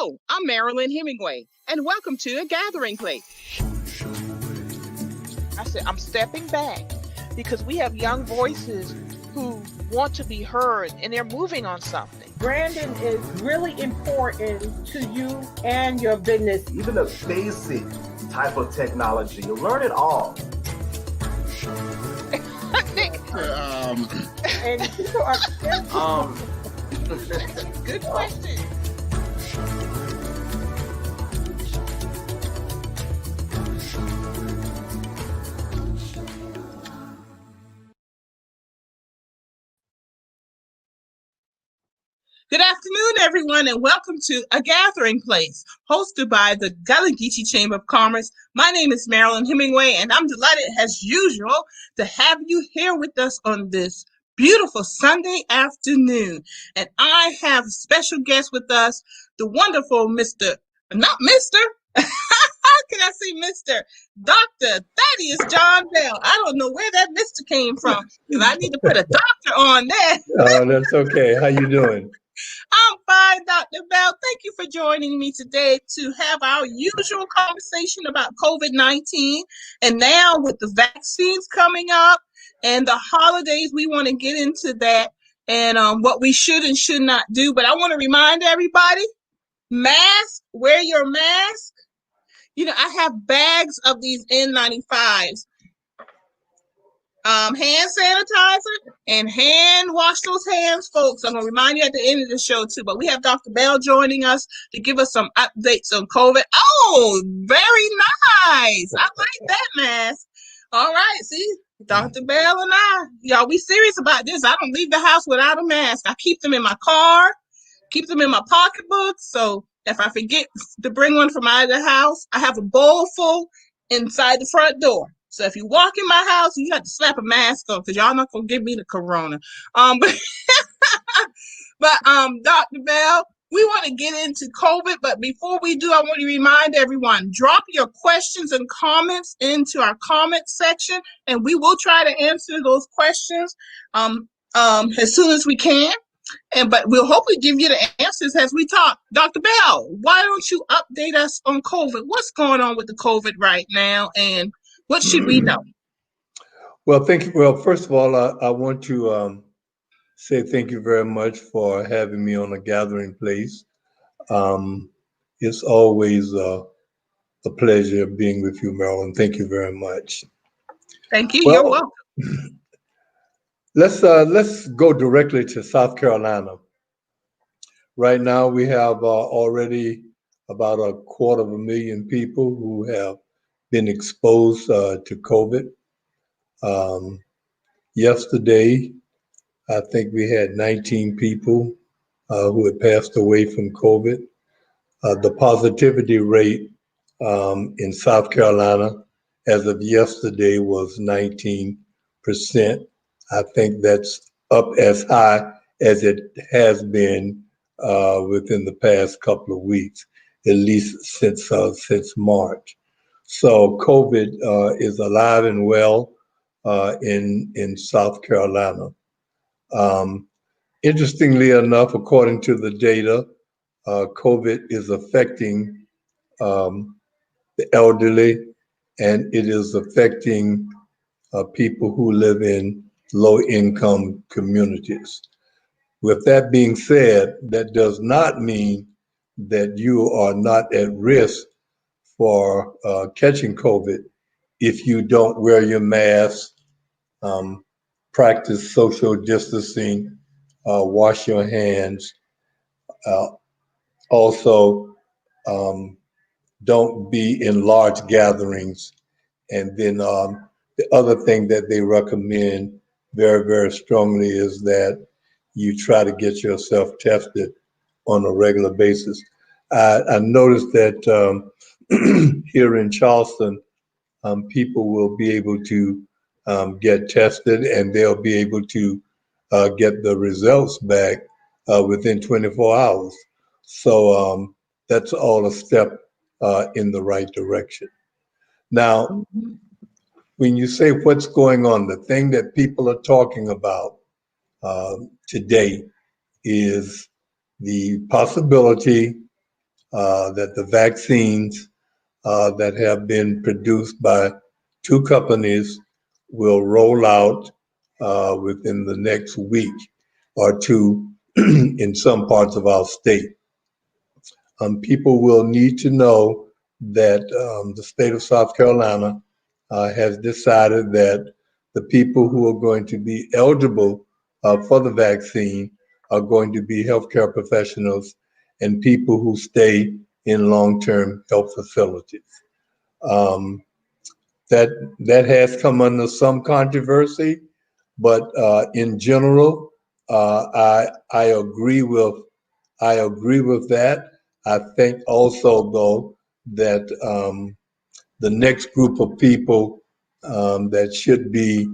Hello, I'm Marilyn Hemingway, and welcome to A Gathering Place. I said, I'm stepping back because we have young voices who want to be heard and they're moving on something. Branding is really important to you and your business. Even a basic type of technology, you'll learn it all. And people are Good question. Good afternoon, everyone, and welcome to A Gathering Place, hosted by the Gullah Geechee Chamber of Commerce. My name is Marilyn Hemingway, and I'm delighted, as usual, to have you here with us on this beautiful Sunday afternoon. And I have a special guest with us, the wonderful Mr. How can I say Mr. Dr. Thaddeus John Bell? I don't know where that Mr. came from, because I need to put a doctor on that. Oh, that's okay. How you doing? I'm fine, Dr. Bell. Thank you for joining me today to have our usual conversation about COVID-19. And now with the vaccines coming up and the holidays, we want to get into that and what we should and should not do. But I want to remind everybody, mask, wear your mask. You know, I have bags of these N95s. Hand sanitizer and hand wash those hands, folks. I'm going to remind you at the end of the show, too. But we have Dr. Bell joining us to give us some updates on COVID. Oh, very nice. I like that mask. All right. See, Dr. Bell and y'all, we serious about this. I don't leave the house without a mask. I keep them in my car, keep them in my pocketbook. So if I forget to bring one from out of the house, I have a bowl full inside the front door. So if you walk in my house, you have to slap a mask on because y'all not gonna give me the corona. But Dr. Bell, we want to get into COVID, but before we do, I want to remind everyone, drop your questions and comments into our comment section, and we will try to answer those questions as soon as we can. But we'll hopefully give you the answers as we talk. Dr. Bell, why don't you update us on COVID? What's going on with the COVID right now, and what should we know? Well, thank you. Well, first of all, I want to say thank you very much for having me on A Gathering Place. It's always a pleasure being with you, Marilyn. Thank you very much. Thank you. You're welcome. Let's go directly to South Carolina. Right now, we have already about 250,000 people who have been exposed to COVID. Yesterday, I think we had 19 people who had passed away from COVID. The positivity rate in South Carolina as of yesterday was 19%. I think that's up as high as it has been within the past couple of weeks, at least since March. So COVID is alive and well in South Carolina. Interestingly enough, according to the data, COVID is affecting the elderly, and it is affecting people who live in low-income communities. With that being said, that does not mean that you are not at risk for catching COVID if you don't wear your mask, practice social distancing, wash your hands. Also, don't be in large gatherings. And then the other thing that they recommend very, very strongly is that you try to get yourself tested on a regular basis. I noticed that here in Charleston, people will be able to get tested, and they'll be able to get the results back within 24 hours. So that's all a step in the right direction. Now, when you say what's going on, the thing that people are talking about today is the possibility that the vaccines that have been produced by two companies will roll out within the next week or two in some parts of our state. People will need to know that the state of South Carolina has decided that the people who are going to be eligible for the vaccine are going to be healthcare professionals and people who stay in long-term health facilities. Um, that has come under some controversy, but in general, I agree with that. I think also though that the next group of people that should be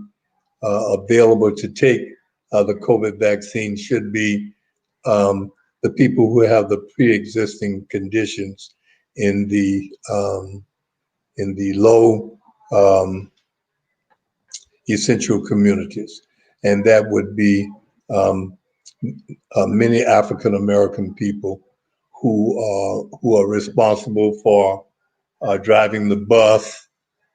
available to take the COVID vaccine should be the people who have the pre-existing conditions in the low essential communities, and that would be um, many African American people who are responsible for driving the bus,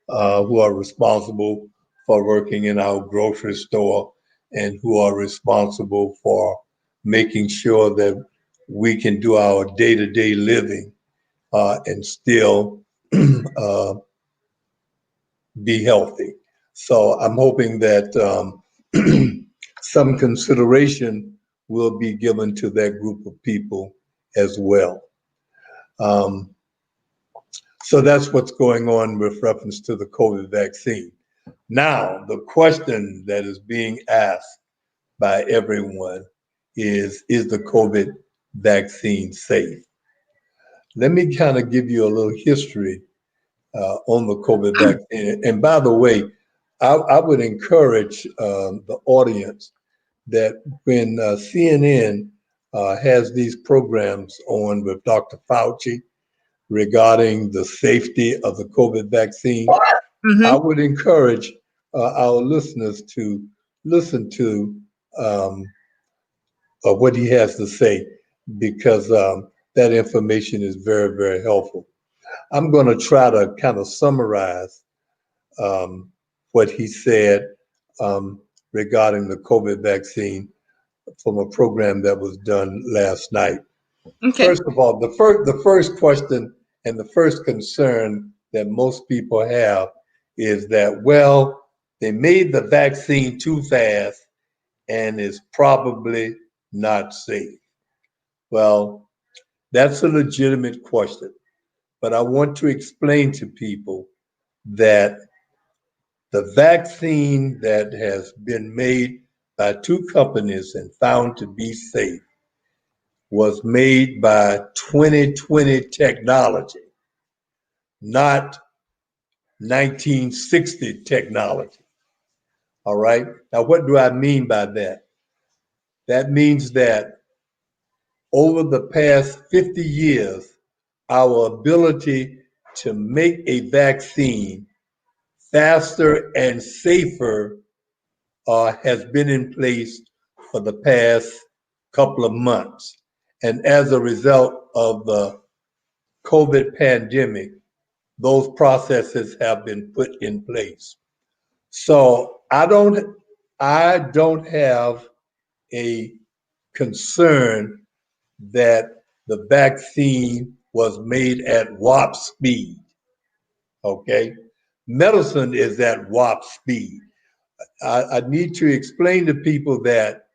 who are responsible for working in our grocery store, and who are responsible for making sure that we can do our day-to-day living and still uh, be healthy. So I'm hoping that some consideration will be given to that group of people as well. Um, so that's what's going on with reference to the COVID vaccine. Now, the question that is being asked by everyone is the COVID vaccine safe? Let me kind of give you a little history on the COVID vaccine. And by the way, I would encourage the audience that when CNN has these programs on with Dr. Fauci regarding the safety of the COVID vaccine, I would encourage our listeners to listen to what he has to say because that information is very, very helpful. I'm going to try to kind of summarize what he said regarding the COVID vaccine from a program that was done last night. Okay. First of all, the first question and the first concern that most people have is that, well, they made the vaccine too fast and is probably not safe. Well, that's a legitimate question, but I want to explain to people that the vaccine that has been made by two companies and found to be safe was made by 2020 technology, not 1960 technology. All right. Now, what do I mean by that? That means that over the past 50 years, our ability to make a vaccine faster and safer has been in place for the past couple of months. And as a result of the COVID pandemic, those processes have been put in place. So I don't have a concern that the vaccine was made at warp speed. Okay, medicine is at warp speed. I need to explain to people that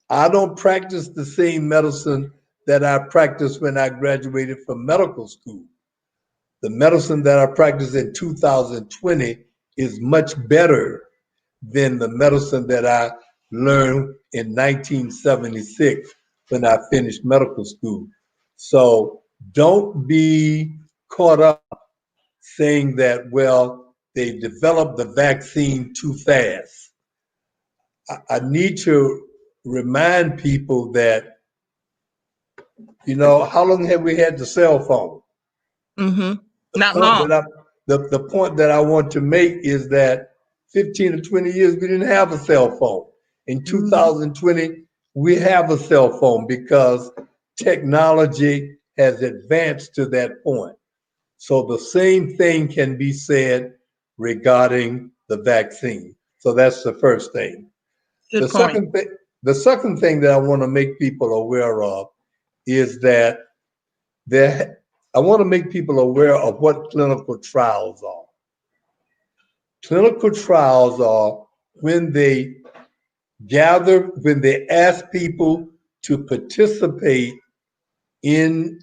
I don't practice the same medicine that I practiced when I graduated from medical school. The medicine that I practiced in 2020 is much better than the medicine that I learned in 1976 when I finished medical school. So don't be caught up saying that, well, they developed the vaccine too fast. I need to remind people that, how long have we had the cell phone? Not long. The point that I want to make is that 15 or 20 years, we didn't have a cell phone. In 2020, we have a cell phone because technology has advanced to that point. So the same thing can be said regarding the vaccine. So that's the first thing. Good The point. second thing that I want to make people aware of is that I want to make people aware of what clinical trials are. Clinical trials are when they ask people to participate in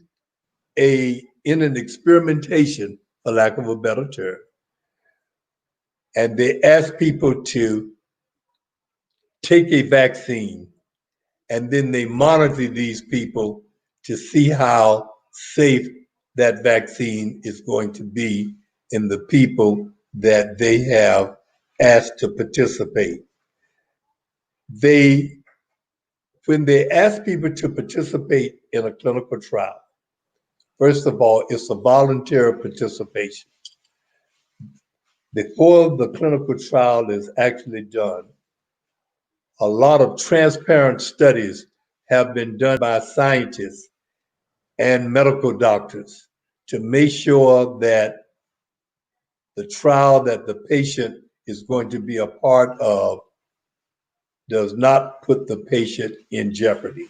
an experimentation, for lack of a better term, and they ask people to take a vaccine, and then they monitor these people to see how safe that vaccine is going to be in the people that they have asked to participate. When they ask people to participate in a clinical trial, first of all, it's a voluntary participation. Before the clinical trial is actually done, a lot of transparent studies have been done by scientists and medical doctors to make sure that the trial that the patient is going to be a part of does not put the patient in jeopardy.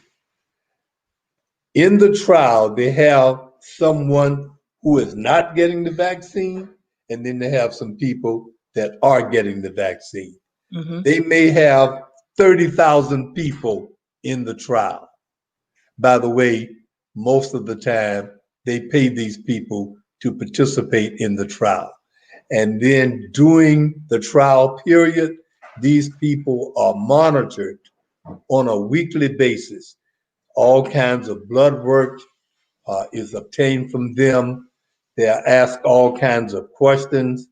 In the trial, they have someone who is not getting the vaccine, and then they have some people that are getting the vaccine. Mm-hmm. They may have 30,000 people in the trial. By the way, most of the time, they pay these people to participate in the trial. And then during the trial period, these people are monitored on a weekly basis. All kinds of blood work is obtained from them. They are asked all kinds of questions.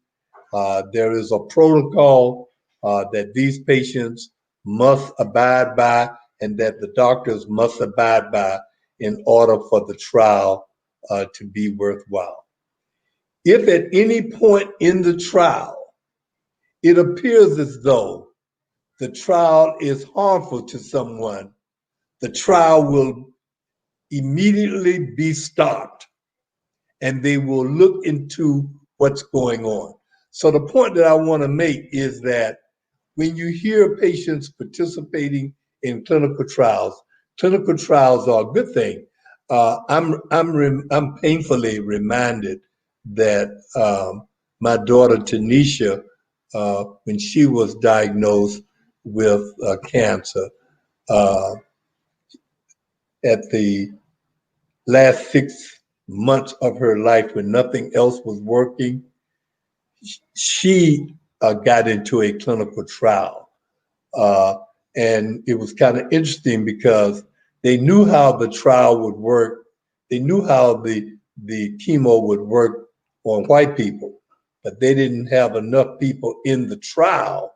There is a protocol that these patients must abide by and that the doctors must abide by in order for the trial to be worthwhile. If at any point in the trial it appears as though the trial is harmful to someone, the trial will immediately be stopped and they will look into what's going on. So the point that I want to make is that when you hear patients participating in clinical trials are a good thing. I'm painfully reminded that my daughter Tanisha, when she was diagnosed with cancer, at the last 6 months of her life when nothing else was working, she got into a clinical trial. And it was kind of interesting because they knew how the trial would work. They knew how the chemo would work on white people, but they didn't have enough people in the trial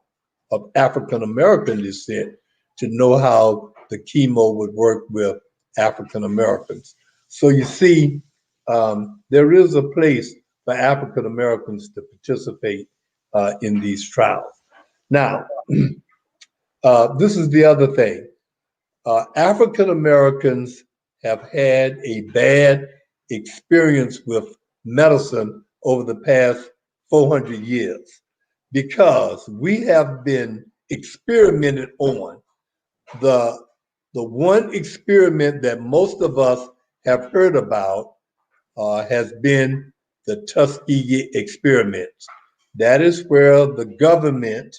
of African American descent to know how the chemo would work with African Americans. So you see, there is a place for African Americans to participate in these trials. Now, this is the other thing. African Americans have had a bad experience with medicine over the past 400 years because we have been experimented on. The one experiment that most of us have heard about has been the Tuskegee experiments. That is where the government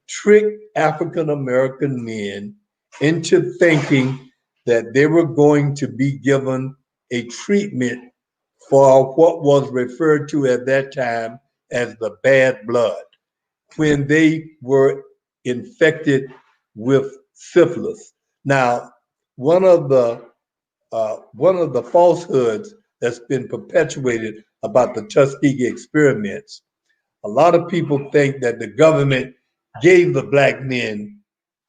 tricked African American men into thinking that they were going to be given a treatment for what was referred to at that time as the bad blood, when they were infected with syphilis. Now, one of the falsehoods that's been perpetuated about the Tuskegee experiments, a lot of people think that the government gave the black men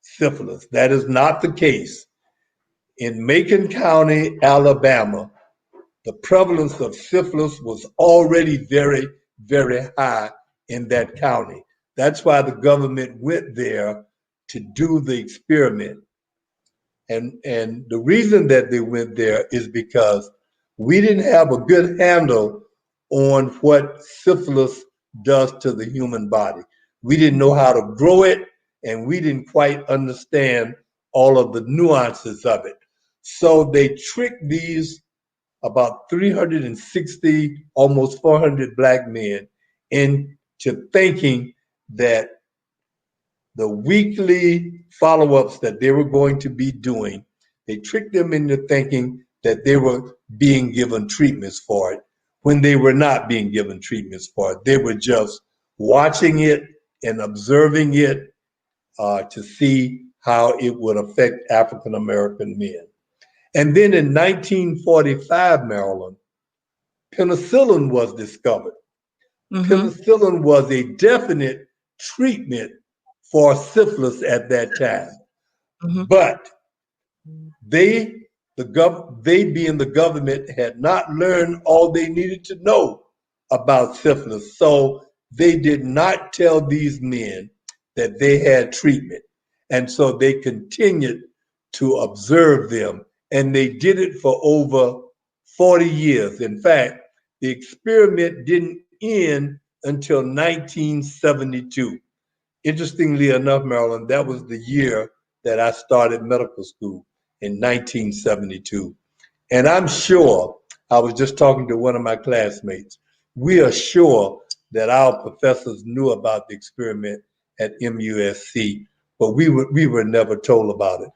syphilis. That is not the case. In Macon County, Alabama, the prevalence of syphilis was already very, very high in that county. That's why the government went there to do the experiment. And the reason that they went there is because We didn't have a good handle on what syphilis does to the human body. We didn't know how to grow it, and we didn't quite understand all of the nuances of it. So they tricked these about 360, almost 400 black men into thinking that the weekly follow-ups that they were going to be doing, they tricked them into thinking that they were being given treatments for it when they were not being given treatments for it. They were just watching it and observing it to see how it would affect African American men. And then in 1945, Maryland, penicillin was discovered. Penicillin was a definite treatment for syphilis at that time. But they being the government, had not learned all they needed to know about syphilis. So they did not tell these men that they had treatment. And so they continued to observe them. And they did it for over 40 years. In fact, the experiment didn't end until 1972. Interestingly enough, Maryland, that was the year that I started medical school, in 1972. And I'm sure, I was just talking to one of my classmates, we are sure that our professors knew about the experiment at MUSC, but we were never told about it.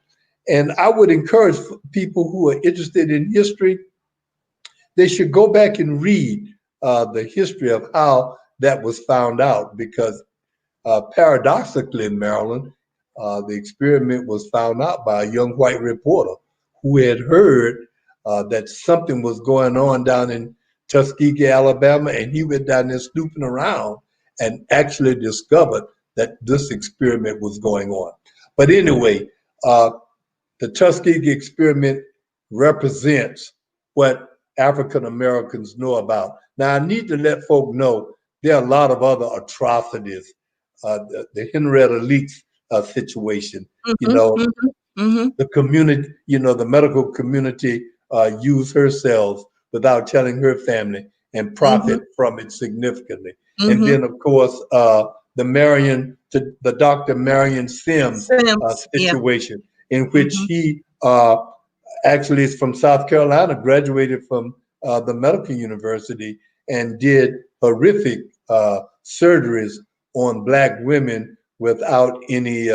And I would encourage people who are interested in history, they should go back and read the history of how that was found out, because paradoxically, in Maryland, the experiment was found out by a young white reporter who had heard that something was going on down in Tuskegee, Alabama, and he went down there snooping around and actually discovered that this experiment was going on. But anyway, the Tuskegee experiment represents what African Americans know about. Now, I need to let folk know there are a lot of other atrocities. The Henrietta Leaks situation, the community, the medical community use her cells without telling her family and profit from it significantly. And then, of course, the Dr. Marion Sims situation, in which he actually is from South Carolina, graduated from the medical university and did horrific surgeries on black women without any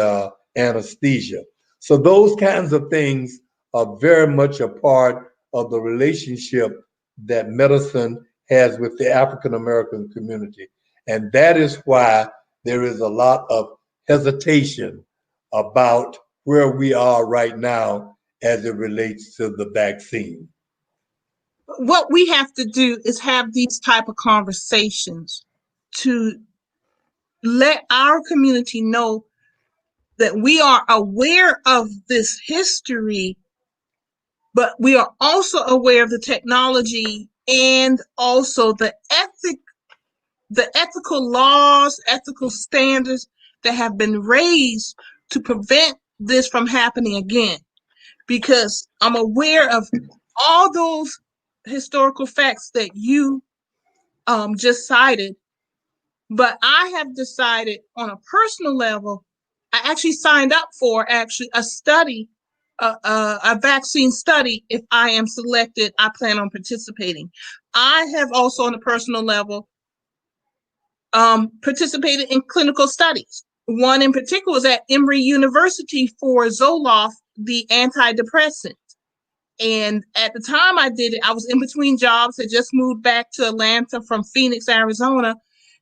anesthesia. So those kinds of things are very much a part of the relationship that medicine has with the African American community. And that is why there is a lot of hesitation about where we are right now as it relates to the vaccine. What we have to do is have these type of conversations to let our community know that we are aware of this history, but we are also aware of the technology and also the ethical laws, ethical standards that have been raised to prevent this from happening again. Because I'm aware of all those historical facts that you just cited, but I have decided on a personal level, I actually signed up for a study, a vaccine study. If I am selected, I plan on participating. I have also on a personal level participated in clinical studies. One in particular was at Emory University for Zoloft, the antidepressant. And at the time I did it, I was in between jobs. I just moved back to Atlanta from Phoenix, Arizona,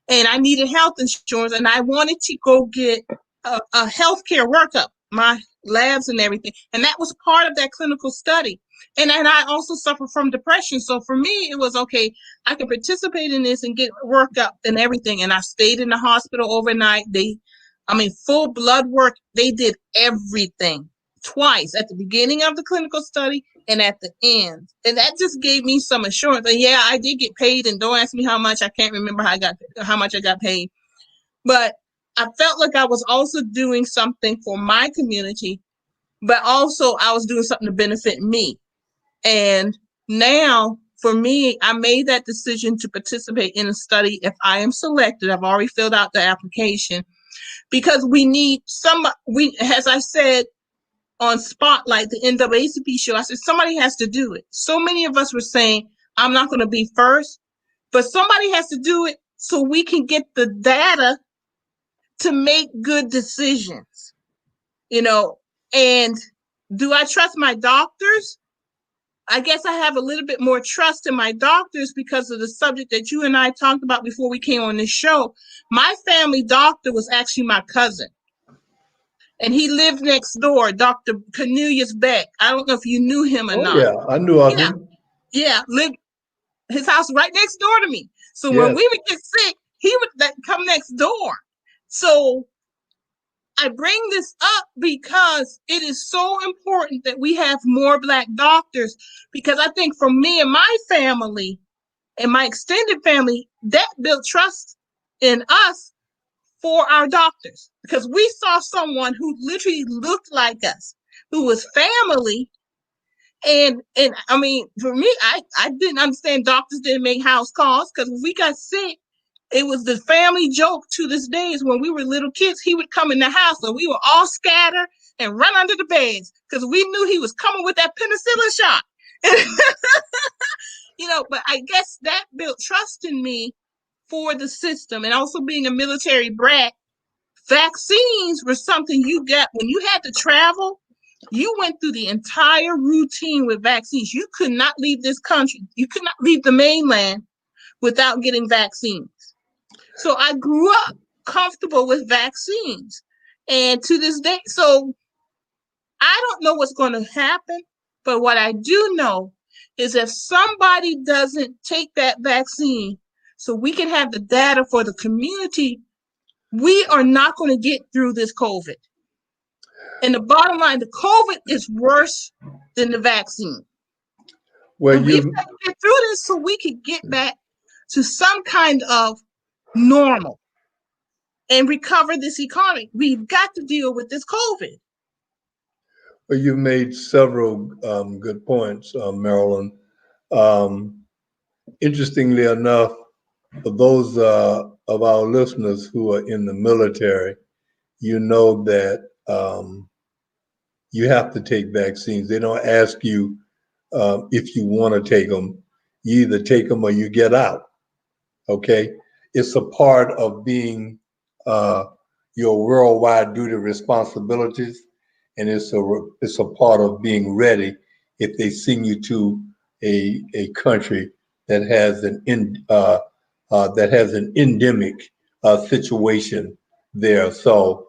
and I needed health insurance, and I wanted to go get a healthcare workup, my labs and everything. And that was part of that clinical study. And I also suffer from depression. So for me, it was okay, I can participate in this and get workup and everything. And I stayed in the hospital overnight. Full blood work. They did everything twice, at the beginning of the clinical study and at the end. And that just gave me some assurance. And yeah, I did get paid, and don't ask me how much. I can't remember how much I got paid. But I felt like I was also doing something for my community, but also I was doing something to benefit me. And now for me, I made that decision to participate in a study if I am selected. I've already filled out the application because we need as I said on Spotlight, the NAACP show, I said, somebody has to do it. So many of us were saying, I'm not going to be first, but somebody has to do it so we can get the data to make good decisions, and do I trust my doctors? I guess I have a little bit more trust in my doctors because of the subject that you and I talked about before we came on this show. My family doctor was actually my cousin, and he lived next door, Dr. Cornelius Beck. I don't know if you knew him or Oh not. yeah, I knew of Yeah, him. yeah, lived his house right next door to me. So when Yes. we would get sick, he would come next door. So I bring this up because it is so important that we have more Black doctors, because I think for me and my family and my extended family, that built trust in us for our doctors, because we saw someone who literally looked like us, who was family. And I mean, for me, I didn't understand doctors didn't make house calls, because when we got sick, it was the family joke to this day is when we were little kids, he would come in the house and we were all scattered and run under the beds because we knew he was coming with that penicillin shot. But I guess that built trust in me for the system. And also being a military brat, vaccines were something you got when you had to travel. You went through the entire routine with vaccines. You could not leave this country. You could not leave the mainland without getting vaccines. So I grew up comfortable with vaccines. And to this day, so I don't know what's going to happen, but what I do know is if somebody doesn't take that vaccine so we can have the data for the community, we are not going to get through this COVID. And the bottom line, the COVID is worse than the vaccine. Well, And we've got to get through this so we can get back to some kind of normal and recover this economy. We've got to deal with this COVID. Well, you made several good points, Marilyn. Um, Interestingly enough, for those of our listeners who are in the military, you know that you have to take vaccines. They don't ask you if you want to take them. You either take them or you get out. Okay, it's a part of being your worldwide duty responsibilities, and it's a part of being ready if they send you to a country that has an endemic situation there. So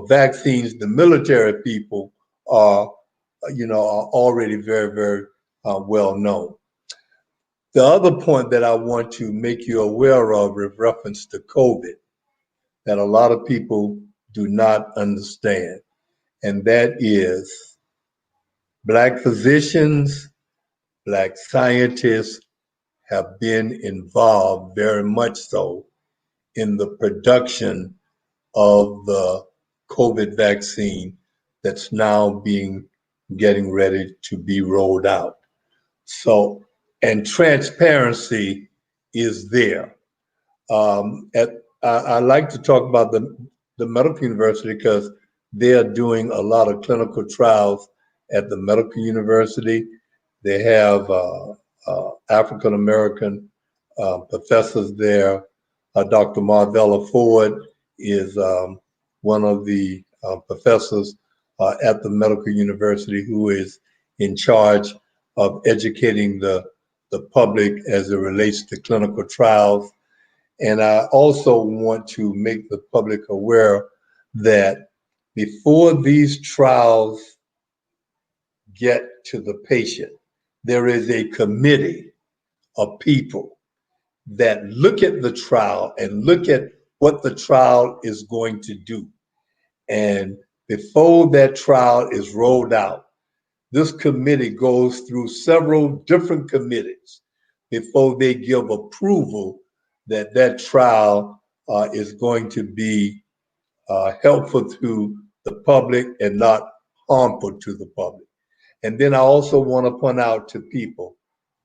vaccines, the military people are are already very very well known. The other point that I want to make you aware of with reference to COVID that a lot of people do not understand, and that is Black physicians, Black scientists have been involved very much so in the production of the COVID vaccine that's now getting ready to be rolled out. So, and transparency is there. I like to talk about the medical university because they are doing a lot of clinical trials at the medical university. They have African American professors there. Dr. Marvella Ford is one of the professors at the medical university who is in charge of educating the public as it relates to clinical trials. And I also want to make the public aware that before these trials get to the patient, there is a committee of people that look at the trial and look at what the trial is going to do. And before that trial is rolled out, this committee goes through several different committees before they give approval that that trial is going to be helpful to the public and not harmful to the public. And then I also want to point out to people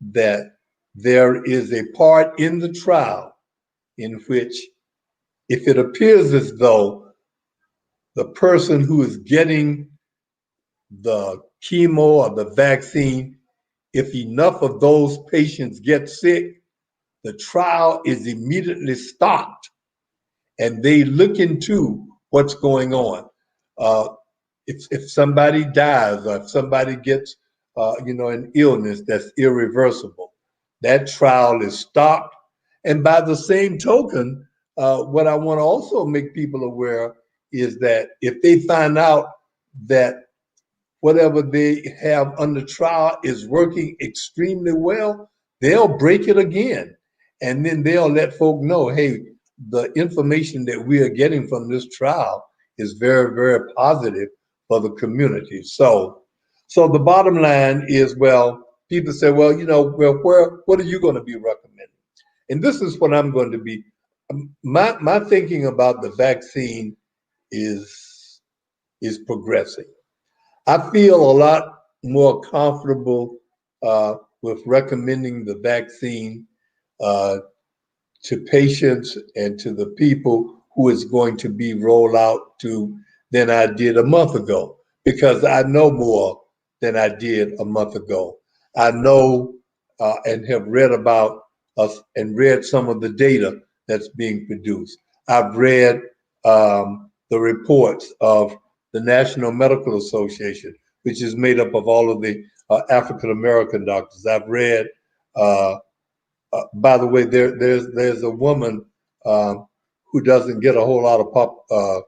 that there is a part in the trial in which, if it appears as though the person who is getting the chemo or the vaccine, if enough of those patients get sick, the trial is immediately stopped and they look into what's going on. Uh, if somebody dies or if somebody gets an illness that's irreversible, that trial is stopped. And by the same token, what I want to also make people aware is that if they find out that whatever they have under trial is working extremely well, they'll break it again. And then they'll let folk know, hey, the information that we are getting from this trial is very, very positive for the community. So the bottom line is, well, people say, well, what are you going to be recommending? And this is what I'm going to be. My thinking about the vaccine is progressing. I feel a lot more comfortable with recommending the vaccine uh, to patients and to the people who it's going to be rolled out to than I did a month ago, because I know more than I did a month ago. I know and have read about us and read some of the data that's being produced. I've read the reports of the National Medical Association, which is made up of all of the African American doctors. I've read by the way, there's a woman who doesn't get a whole lot of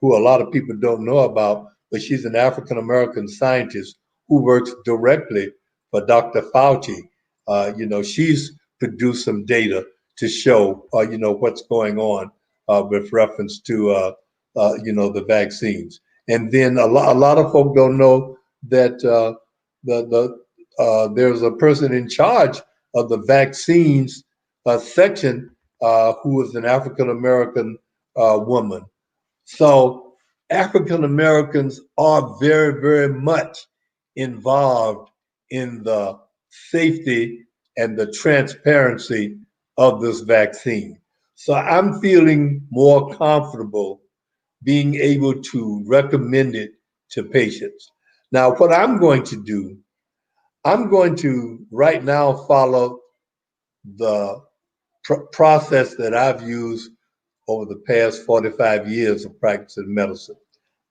who a lot of people don't know about, but she's an African American scientist who works directly for Dr. Fauci. She's produced some data to show what's going on with reference to the vaccines. And then a lot of folk don't know that there's a person in charge of the vaccines section who is an African American woman. So African Americans are very, very much involved in the safety and the transparency of this vaccine. So I'm feeling more comfortable being able to recommend it to patients. Now, what I'm going to do, I'm going to right now follow the process that I've used over the past 45 years of practicing medicine.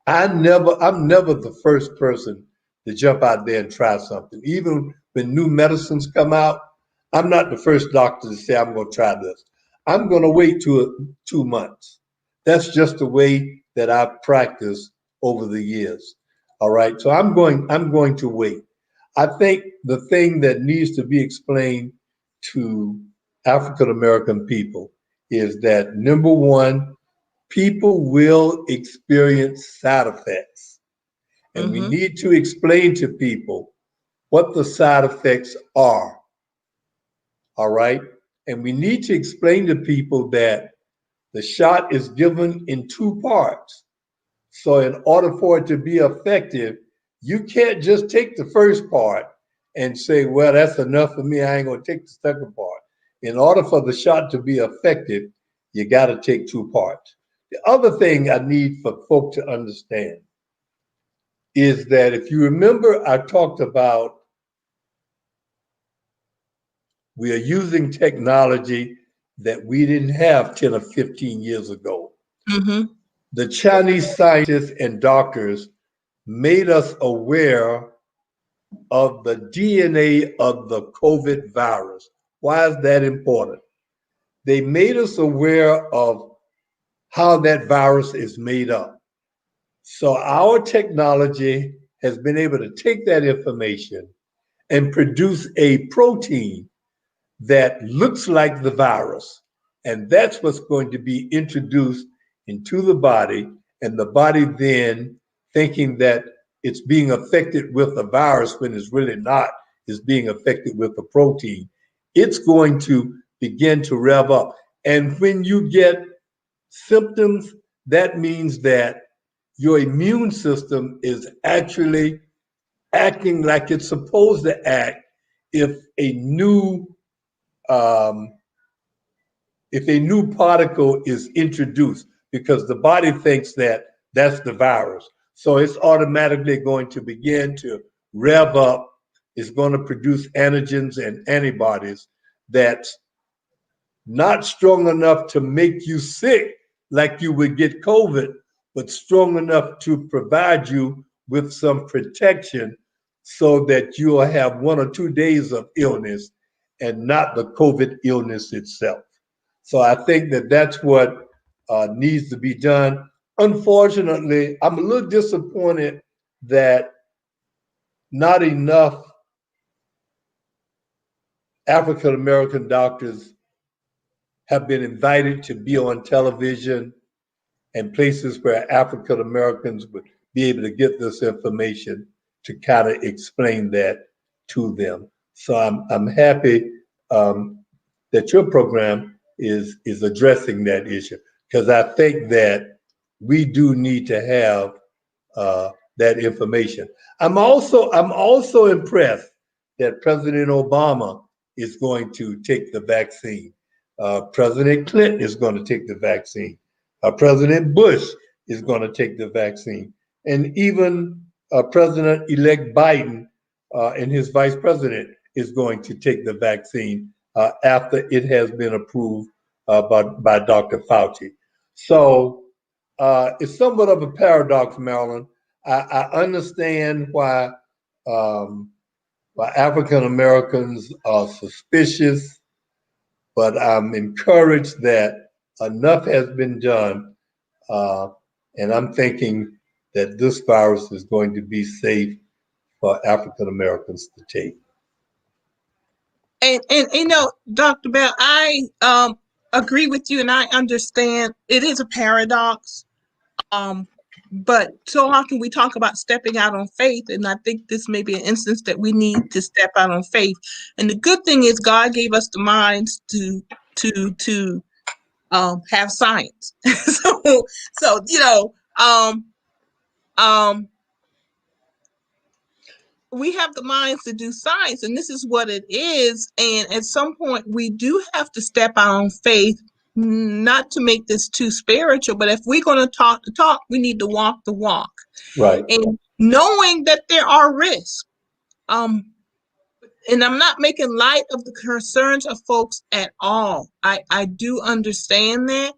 I'm never the first person to jump out there and try something. Even when new medicines come out, I'm not the first doctor to say I'm going to try this. I'm going to wait 2 months. That's just the way that I've practiced over the years. All right, so I'm going to wait. I think the thing that needs to be explained to African American people is that, number one, people will experience side effects. And we need to explain to people what the side effects are. All right. And we need to explain to people that the shot is given in two parts. So in order for it to be effective, you can't just take the first part and say, well, that's enough for me. I ain't going to take the second part. In order for the shot to be effective, you got to take two parts. The other thing I need for folk to understand is that, if you remember, I talked about we are using technology that we didn't have 10 or 15 years ago. The Chinese scientists and doctors made us aware of the DNA of the COVID virus. Why is that important? They made us aware of how that virus is made up. So our technology has been able to take that information and produce a protein that looks like the virus. And that's what's going to be introduced into the body. And the body then, thinking that it's being affected with a virus when it's really not, is being affected with a protein. It's going to begin to rev up. And when you get symptoms, that means that your immune system is actually acting like it's supposed to act if a new um, particle is introduced, because the body thinks that that's the virus. So it's automatically going to begin to rev up. It's going to produce antigens and antibodies that's not strong enough to make you sick like you would get COVID, but strong enough to provide you with some protection so that you'll have 1 or 2 days of illness and not the COVID illness itself. So I think that that's what needs to be done. Unfortunately, I'm a little disappointed that not enough African American doctors have been invited to be on television and places where African Americans would be able to get this information to kind of explain that to them. So I'm happy that your program is addressing that issue, because I think that we do need to have that information. I'm also impressed that President Obama is going to take the vaccine. President Clinton is going to take the vaccine. President Bush is going to take the vaccine. And even President-elect Biden and his vice president is going to take the vaccine after it has been approved by Dr. Fauci. So it's somewhat of a paradox, Marilyn. I understand why African Americans are suspicious, but I'm encouraged that enough has been done, and I'm thinking that this virus is going to be safe for African Americans to take. And you know, Dr. Bell, I agree with you, and I understand it is a paradox. But so often we talk about stepping out on faith, and I think this may be an instance that we need to step out on faith. And the good thing is God gave us the minds to have science. so you know, we have the minds to do science, and this is what it is. And at some point, we do have to step out on faith, not to make this too spiritual, but if we're going to talk the talk, we need to walk the walk. Right. And knowing that there are risks. And I'm not making light of the concerns of folks at all. I do understand that.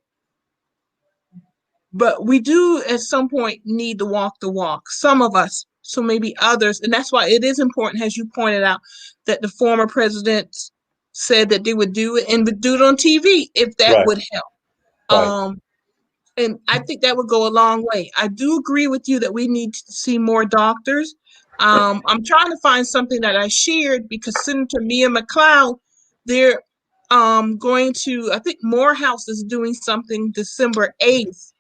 But we do at some point need to walk the walk. Some of us, so maybe others. And that's why it is important, as you pointed out, that the former presidents said that they would do it and would do it on TV if that Right. would help. Right. And I think that would go a long way. I do agree with you that we need to see more doctors. I'm trying to find something that I shared because Senator Mia McLeod, they're going to, I think Morehouse is doing something December 8th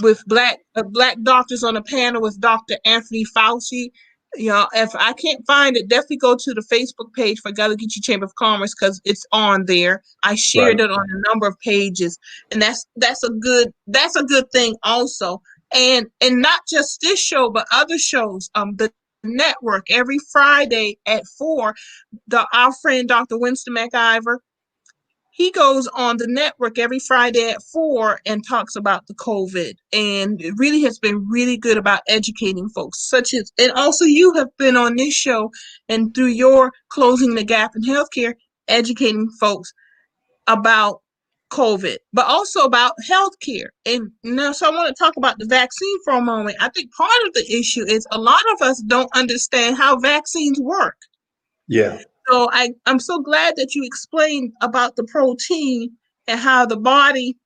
with black doctors on a panel with Dr. Anthony Fauci. You know, if I can't find it, definitely go to the Facebook page for Gallagher Chamber of Commerce because it's on there. I shared it on a number of pages, and that's a good thing also. And not just this show, but other shows. The network every Friday at 4. Our friend Dr. Winston McIver, he goes on the network every Friday at 4 and talks about the COVID, and it really has been really good about educating folks, and also you have been on this show and through your Closing the Gap in Healthcare, educating folks about COVID, but also about healthcare. And now, so I want to talk about the vaccine for a moment. I think part of the issue is a lot of us don't understand how vaccines work. Yeah. So I'm so glad that you explained about the protein and how the body,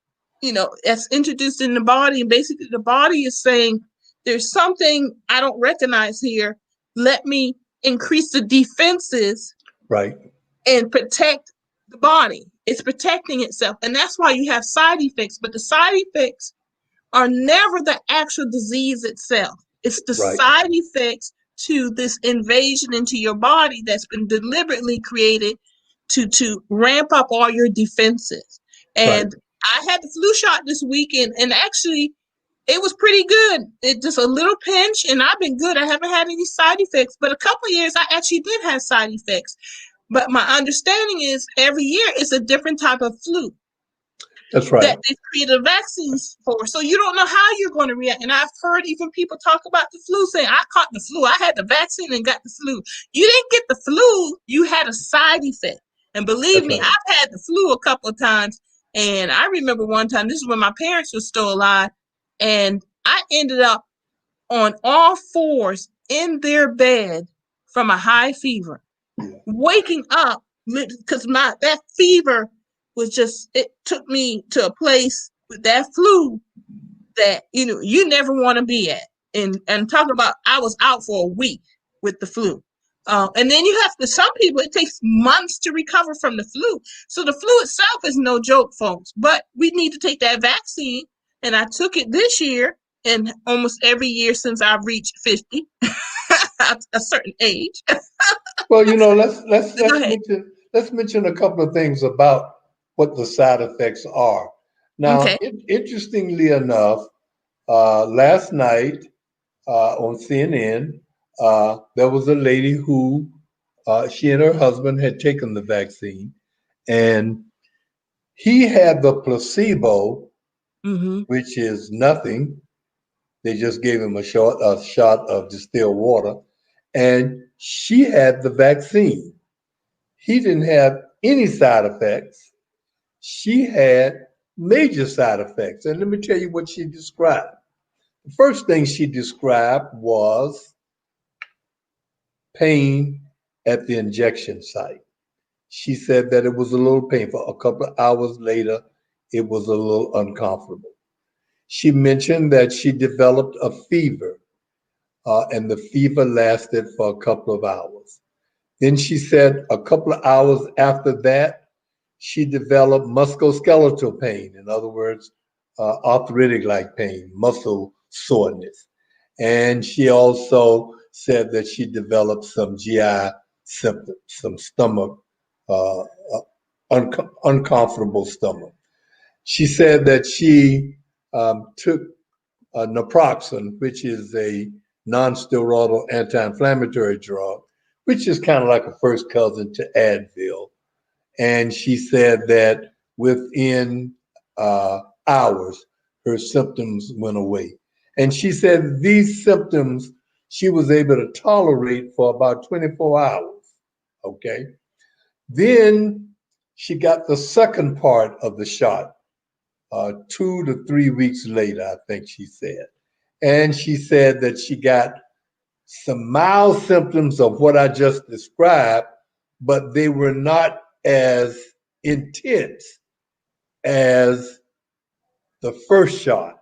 you know, it's introduced in the body. And basically the body is saying, there's something I don't recognize here. Let me increase the defenses. Right. And protect the body. It's protecting itself. And that's why you have side effects. But the side effects are never the actual disease itself. It's the side effects to this invasion into your body that's been deliberately created to ramp up all your defenses. And I had the flu shot this weekend, and actually It was pretty good. It just a little pinch, and I've been good. I haven't had any side effects. But a couple of years, I actually did have side effects. But my understanding is every year it's a different type of flu That's right. that they created vaccines for. So you don't know how you're going to react. And I've heard even people talk about the flu saying, I caught the flu. I had the vaccine and got the flu. You didn't get the flu. You had a side effect. And believe That's me, right. I've had the flu a couple of times. And I remember one time, this is when my parents were still alive. And I ended up on all fours in their bed from a high fever, waking up because that fever was just, it took me to a place with that flu that you never want to be at. And talking about, I was out for a week with the flu. And then you have to, some people, it takes months to recover from the flu. So the flu itself is no joke, folks. But we need to take that vaccine. And I took it this year and almost every year since I've reached 50, a certain age. Well, let's Go ahead. mention a couple of things about what the side effects are. Now, Okay. interestingly enough, last night on CNN, there was a lady who she and her husband had taken the vaccine, and he had the placebo, Mm-hmm. which is nothing. They just gave him a shot of distilled water, and she had the vaccine. He didn't have any side effects. She had major side effects. And let me tell you what she described. The first thing she described was pain at the injection site. She said that it was a little painful. A couple of hours later, it was a little uncomfortable. She mentioned that she developed a fever, and the fever lasted for a couple of hours. Then she said a couple of hours after that, she developed musculoskeletal pain. In other words, arthritic-like pain, muscle soreness. And she also said that she developed some GI symptoms, some stomach, uncomfortable stomach. She said that she took naproxen, which is a non-steroidal anti-inflammatory drug, which is kind of like a first cousin to Advil. And she said that within hours, her symptoms went away. And she said these symptoms she was able to tolerate for about 24 hours. Okay. Then she got the second part of the shot 2 to 3 weeks later, I think she said. And she said that she got some mild symptoms of what I just described, but they were not as intense as the first shot.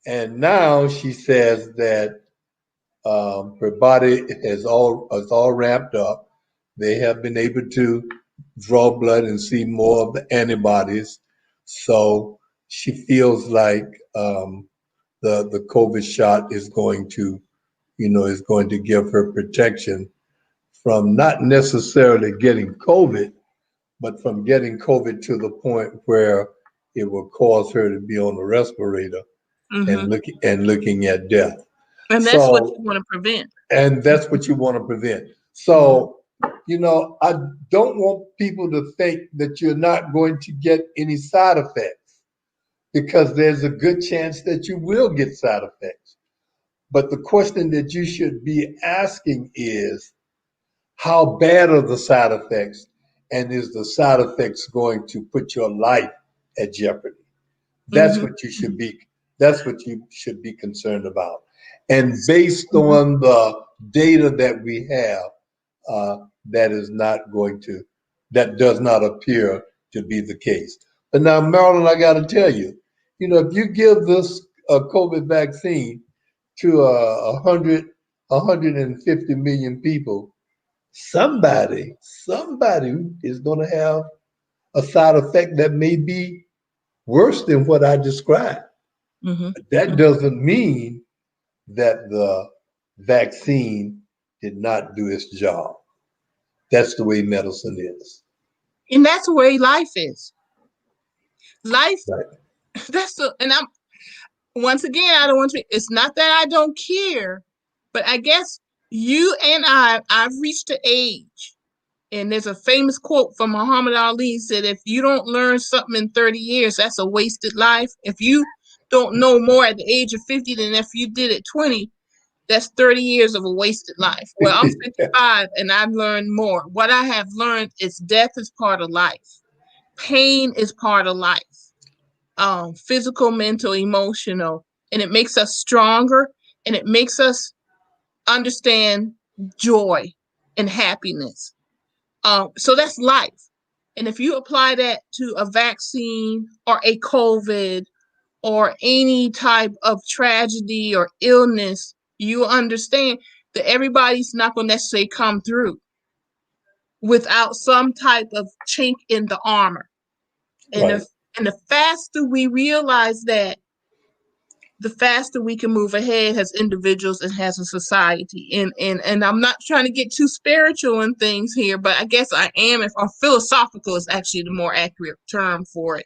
And now she says that her body is all ramped up. They have been able to draw blood and see more of the antibodies. So she feels like the COVID shot is going to, is going to give her protection from not necessarily getting COVID, but from getting COVID to the point where it will cause her to be on the respirator Mm-hmm. and looking at death. And that's what you So, want to prevent. and that's what you want to prevent. So, I don't want people to think that you're not going to get any side effects, because there's a good chance that you will get side effects. But the question that you should be asking is, how bad are the side effects? And is the side effects going to put your life at jeopardy? That's Mm-hmm. what you should be. That's what you should be concerned about. And based Mm-hmm. on the data that we have, that is not going to, that does not appear to be the case. But now, Marilyn, I got to tell you, if you give this COVID vaccine to 150 million people, somebody is going to have a side effect that may be worse than what I described. Mm-hmm. That doesn't mean that the vaccine did not do its job. That's the way medicine is. And that's the way life is. Life, Right. and once again, I don't want to. It's not that I don't care, but I guess you and I've reached the age. And there's a famous quote from Muhammad Ali said, if you don't learn something in 30 years, that's a wasted life. If you don't know more at the age of 50 than if you did at 20, that's 30 years of a wasted life. Well, I'm 55 and I've learned more. What I have learned is death is part of life. Pain is part of life. Physical, mental, emotional. And it makes us stronger and it makes us understand joy and happiness. So that's life. And if you apply that to a vaccine or a COVID or any type of tragedy or illness, you understand that everybody's not going to necessarily come through without some type of chink in the armor. And Right. if and the faster we realize that, the faster we can move ahead as individuals and as a society. And I'm not trying to get too spiritual in things here, but I guess I am. If or philosophical is actually the more accurate term for it.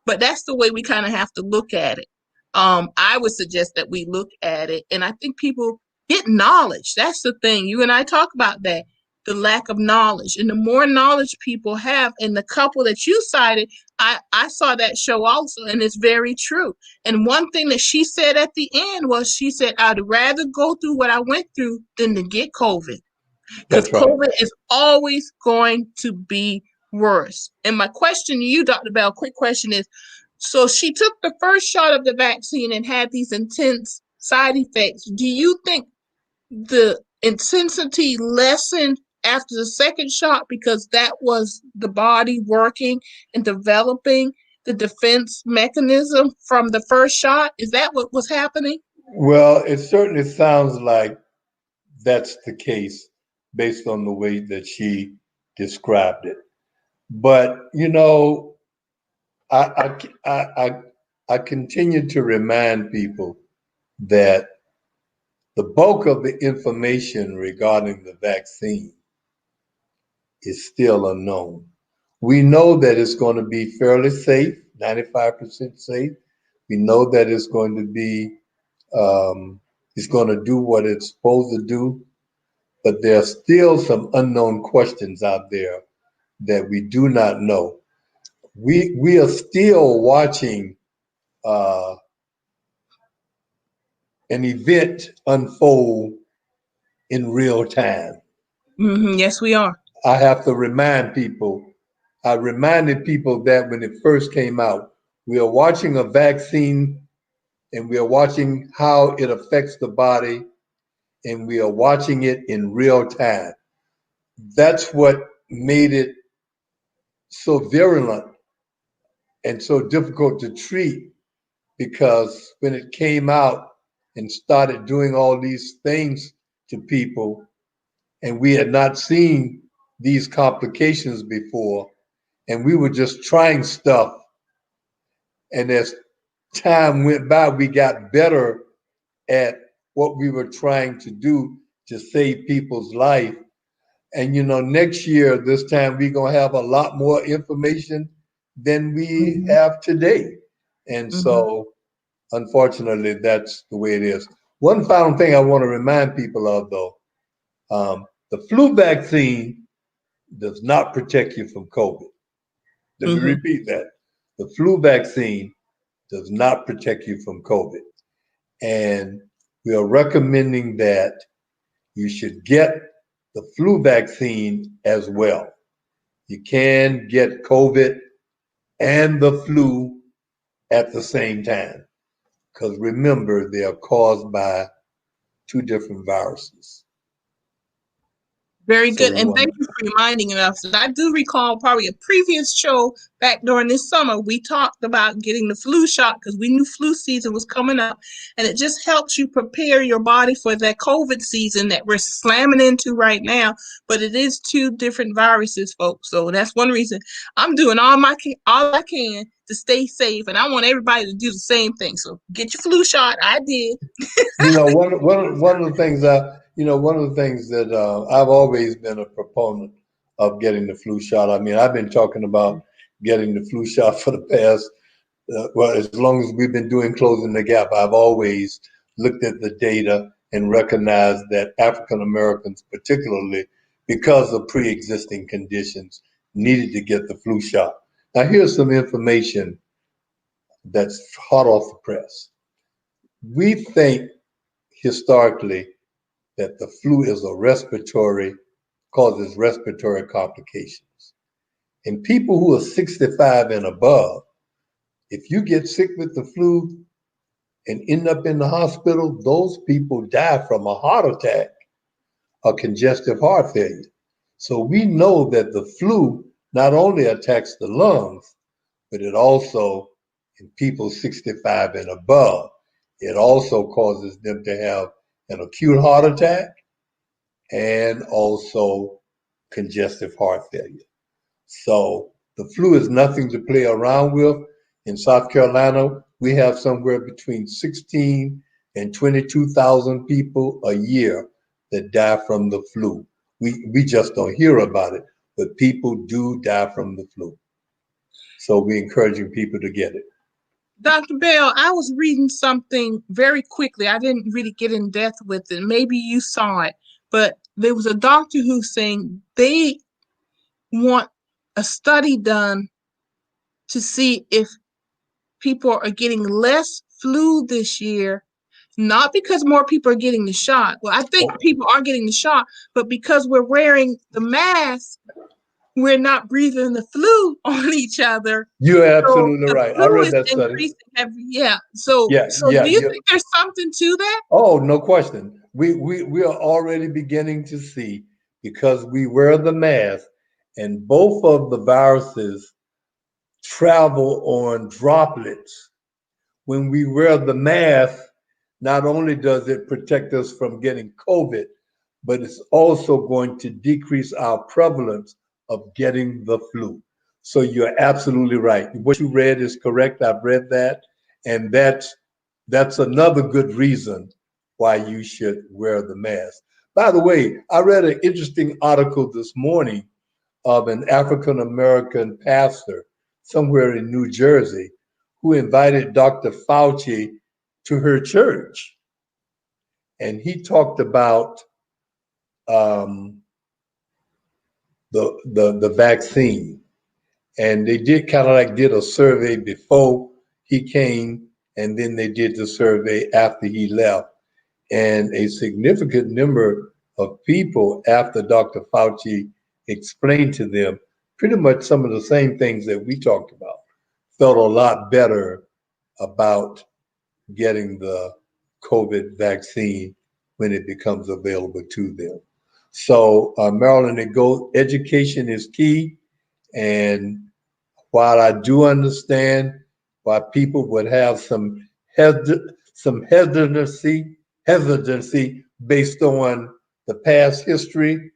But that's the way we kind of have to look at it. I would suggest that we look at it, and I think people get knowledge. That's the thing. You and I talk about that, the lack of knowledge, and the more knowledge people have. And the couple that you cited, I saw that show also, and it's very true. And one thing that she said at the end was, she said, I'd rather go through what I went through than to get COVID, because That's right. COVID is always going to be worse. And my question to you, Dr. Bell, quick question is, so she took the first shot of the vaccine and had these intense side effects. Do you think the intensity lessened after the second shot because that was the body working and developing the defense mechanism from the first shot? Is that what was happening? Well, it certainly sounds like that's the case based on the way that she described it. But I continue to remind people that the bulk of the information regarding the vaccine is still unknown. We know that it's going to be fairly safe, 95% safe. We know that it's going to be, it's going to do what it's supposed to do, but there are still some unknown questions out there that we do not know. We are still watching an event unfold in real time. Yes, we are. I have to remind people, I reminded people that when it first came out, we are watching a vaccine and we are watching how it affects the body and we are watching it in real time. That's what made it so virulent and so difficult to treat, because when it came out and started doing all these things to people, and we had not seen these complications before, and we were just trying stuff. And as time went by, we got better at what we were trying to do to save people's life. And next year, this time, we're going to have a lot more information than we have today. And so, unfortunately, that's the way it is. One final thing I want to remind people of, though, the flu vaccine does not protect you from COVID. Let me repeat that. The flu vaccine does not protect you from COVID. And we are recommending that you should get the flu vaccine as well. You can get COVID and the flu at the same time, because remember, they are caused by two different viruses. Very So good. we And want thank you for reminding us. I do recall probably a previous show back during this summer, we talked about getting the flu shot because we knew flu season was coming up. And it just helps you prepare your body for that COVID season that we're slamming into right now. But it is two different viruses, folks. So that's one reason I'm doing all I can to stay safe. And I want everybody to do the same thing. So get your flu shot. I did. one of the things one of the things that I've always been a proponent of getting the flu shot. I mean, I've been talking about getting the flu shot for the past well, as long as we've been doing Closing the Gap, I've always looked at the data and recognized that African Americans, particularly because of pre-existing conditions, needed to get the flu shot. Now, here's some information that's hot off the press. We think historically that the flu is causes respiratory complications. In people who are 65 and above, if you get sick with the flu and end up in the hospital, those people die from a heart attack or congestive heart failure. So we know that the flu not only attacks the lungs, but it also, in people 65 and above, it also causes them to have an acute heart attack and also congestive heart failure. So the flu is nothing to play around with. In South Carolina, we have somewhere between 16 and 22,000 people a year that die from the flu. We just don't hear about it, but people do die from the flu. So we're encouraging people to get it. Dr. Bell, I was reading something very quickly. I didn't really get in depth with it. Maybe you saw it, but there was a doctor who's saying they want a study done to see if people are getting less flu this year, not because more people are getting the shot. Well, I think people are getting the shot, but because we're wearing the mask, we're not breathing the flu on each other. You're absolutely right. I read that study. Yeah. So Yeah, do you think there's something to that? Oh, no question. We are already beginning to see, because we wear the mask and both of the viruses travel on droplets. When we wear the mask, not only does it protect us from getting COVID, but it's also going to decrease our prevalence of getting the flu. So you're absolutely right. What you read is correct. I've read that. And that's another good reason why you should wear the mask. By the way, I read an interesting article this morning of an African American pastor somewhere in New Jersey who invited Dr. Fauci to her church. And he talked about the vaccine. And they did a survey before he came, and then they did the survey after he left. And a significant number of people, after Dr. Fauci explained to them pretty much some of the same things that we talked about, felt a lot better about getting the COVID vaccine when it becomes available to them. So Marilyn, education is key. And while I do understand why people would have some hesitancy based on the past history,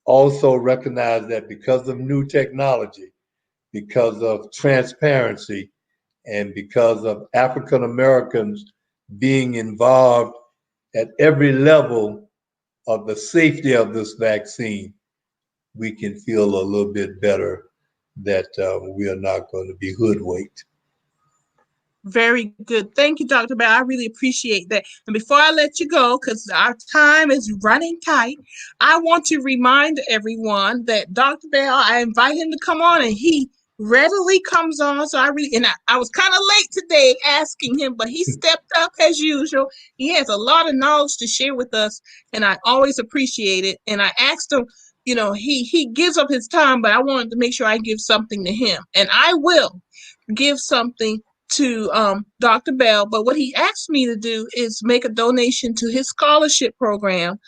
also recognize that because of new technology, because of transparency, and because of African Americans being involved at every level of the safety of this vaccine, we can feel a little bit better that we are not going to be hoodwinked. Very good. Thank you, Dr. Bell. I really appreciate that. And before I let you go, because our time is running tight, I want to remind everyone that Dr. Bell, I invite him to come on, and he readily comes on. So I was kind of late today asking him, but he stepped up as usual. He has a lot of knowledge to share with us, and I always appreciate it. And I asked him, he gives up his time, but I wanted to make sure I give something to him. And I will give something to Dr. Bell, but what he asked me to do is make a donation to his scholarship program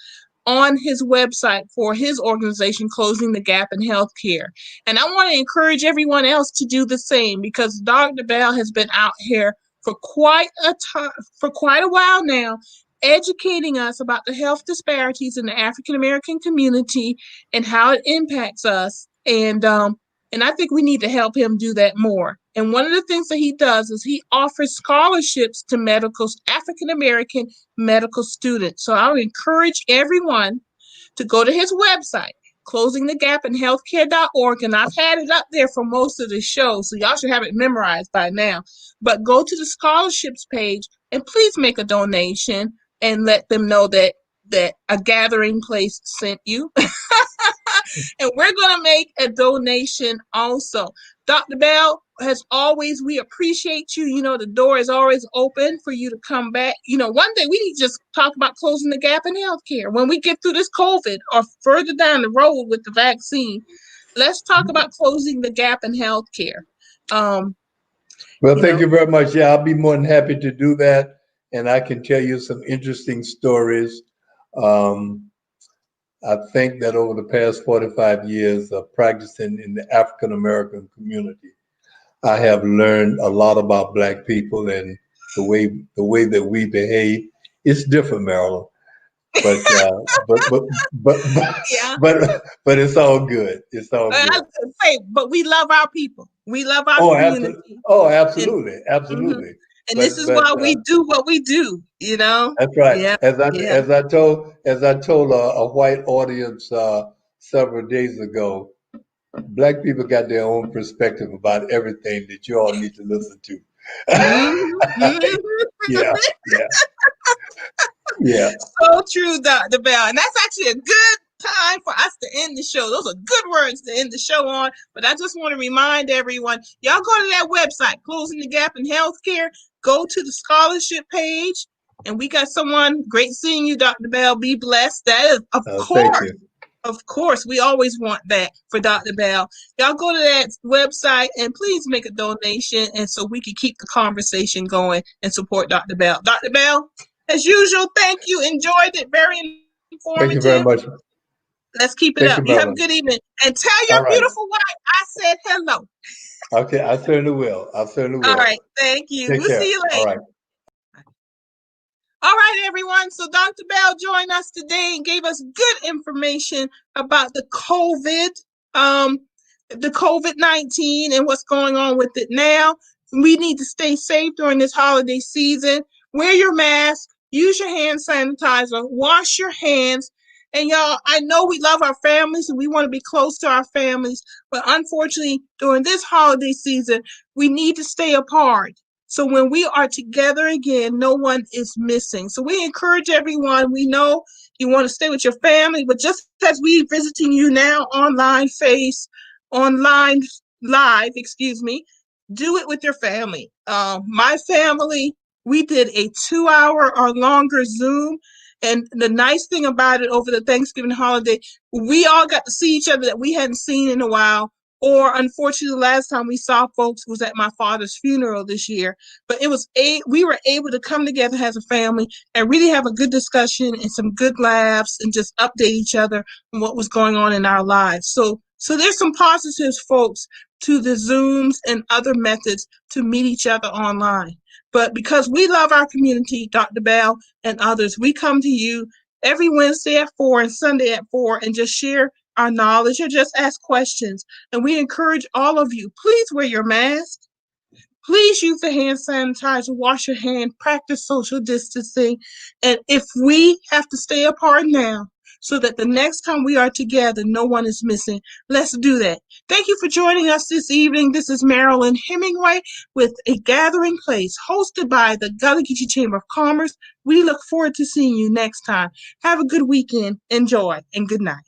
on his website for his organization, Closing the Gap in Healthcare. And I want to encourage everyone else to do the same, because Dr. Bell has been out here for quite a while now, educating us about the health disparities in the African American community and how it impacts us. And I think we need to help him do that more. And one of the things that he does is he offers scholarships to African American medical students. So I would encourage everyone to go to his website, closingthegapinhealthcare.org, and I've had it up there for most of the show, so y'all should have it memorized by now. But go to the scholarships page and please make a donation and let them know that a gathering place sent you. And we're going to make a donation also. Dr. Bell, as always, we appreciate you. You know, the door is always open for you to come back. You know, one day we need to just talk about closing the gap in healthcare. When we get through this COVID or further down the road with the vaccine, let's talk about closing the gap in healthcare. Well, thank you very much. Yeah, I'll be more than happy to do that. And I can tell you some interesting stories. I think that over the past 45 years of practicing in the African American community, I have learned a lot about Black people and the way that we behave. It's different, Marilyn, but Yeah. but it's all good. It's all good. But we love our people. We love our community. Absolutely, absolutely. And this is why we do what we do, you know? That's right. Yeah. As I told a white audience several days ago, Black people got their own perspective about everything that you all need to listen to. Yeah. So true, Dr. Bell. And that's actually a good time for us to end the show. Those are good words to end the show on. But I just want to remind everyone, y'all go to that website, Closing the Gap in Healthcare. Go to the scholarship page. And we got someone great seeing you, Dr. Bell. Be blessed. That is, of course, we always want that for Dr. Bell. Y'all go to that website and please make a donation, and so we can keep the conversation going and support Dr. Bell. Dr. Bell, as usual, thank you. Enjoyed it. Very informative. Thank you very much. Let's keep it up. You have a good evening. And tell your beautiful wife I said hello. Okay, I certainly will. All right. Thank you. Take care. See you later. All right. All right, everyone. So Dr. Bell joined us today and gave us good information about the COVID-19 and what's going on with it now. We need to stay safe during this holiday season. Wear your mask, use your hand sanitizer, wash your hands. And y'all, I know we love our families and we want to be close to our families, but unfortunately, during this holiday season, we need to stay apart. So when we are together again, no one is missing. So we encourage everyone. We know you want to stay with your family, but just as we visiting you now online live, do it with your family. My family, we did a 2-hour or longer Zoom. And the nice thing about it, over the Thanksgiving holiday, we all got to see each other that we hadn't seen in a while. Or unfortunately, the last time we saw folks was at my father's funeral this year. But we were able to come together as a family and really have a good discussion and some good laughs and just update each other on what was going on in our lives. So there's some positives, folks, to the Zooms and other methods to meet each other online. But because we love our community, Dr. Bell and others, we come to you every Wednesday at 4 and Sunday at 4 and just share our knowledge or just ask questions. And we encourage all of you, please wear your mask. Please use the hand sanitizer, wash your hand, practice social distancing. And if we have to stay apart now so that the next time we are together, no one is missing, let's do that. Thank you for joining us this evening. This is Marilyn Hemingway with A Gathering Place, hosted by the Gullah Geechee Chamber of Commerce. We look forward to seeing you next time. Have a good weekend. Enjoy and good night.